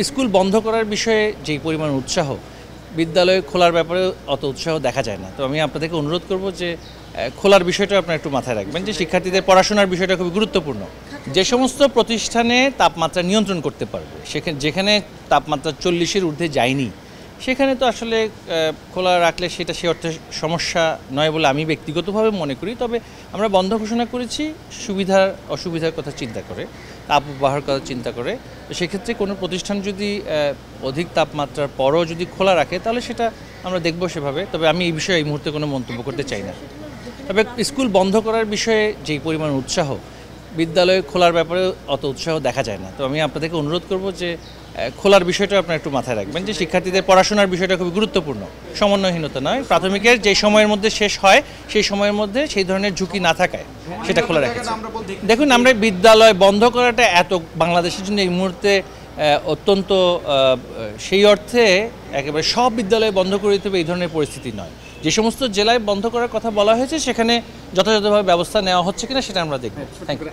School বন্ধ করার বিষয়ে যেই পরিমাণ উৎসাহ বিদ্যালয় খোলার ব্যাপারে অত উৎসাহ দেখা যায় না। তো আমি আপনাদেরকে অনুরোধ করব যে খোলার বিষয়টা আপনারা একটু মাথায় রাখবেন যে শিক্ষার্থীদের পড়াশোনার বিষয়টা খুবই গুরুত্বপূর্ণ। যে সমস্ত প্রতিষ্ঠানে তাপমাত্রা নিয়ন্ত্রণ করতে পারবে যেখানে তাপমাত্রা 40-এর ঊর্ধ্বে যায়নি সেখানে তো আসলে খোলা রাখলে সেটা সে অর্থে সমস্যা নয় বলে আমি ব্যক্তিগতভাবে মনে করি। তবে আমরা বন্ধ ঘোষণা করেছি সুবিধার অসুবিধার কথা চিন্তা করে, তাপ ব্যবহার কথা চিন্তা করে। তো সেক্ষেত্রে কোনো প্রতিষ্ঠান যদি অধিক তাপমাত্রার পরও যদি খোলা রাখে তাহলে সেটা আমরা দেখব সেভাবে। তবে আমি এই বিষয়ে এই মুহূর্তে কোনো মন্তব্য করতে চাই না। তবে স্কুল বন্ধ করার বিষয়ে যেই পরিমাণ উৎসাহ বিদ্যালয় খোলার ব্যাপারে অত উৎসাহ দেখা যায় না। তো আমি আপনাদেরকে অনুরোধ করব যে খোলার বিষয়টা আপনারা একটু মাথায় রাখবেন যে শিক্ষার্থীদের পড়াশোনার বিষয়টা খুবই গুরুত্বপূর্ণ, সমন্বয়হীনতা নয়। প্রাথমিকের যে সময়ের মধ্যে শেষ হয় সেই সময়ের মধ্যে সেই ধরনের ঝুঁকি না থাকায় সেটা খোলা রেখেছি। দেখুন, আমরা বিদ্যালয় বন্ধ করাটা এত বাংলাদেশের জন্য এই মুহূর্তে অত্যন্ত সেই অর্থে একেবারে সব বিদ্যালয় বন্ধ করে দিতে হবে এই ধরনের পরিস্থিতি নয়। যে সমস্ত জেলায় বন্ধ করার কথা বলা হয়েছে সেখানে যথাযথভাবে ব্যবস্থা নেওয়া হচ্ছে কিনা সেটা আমরা দেখব। Thank you.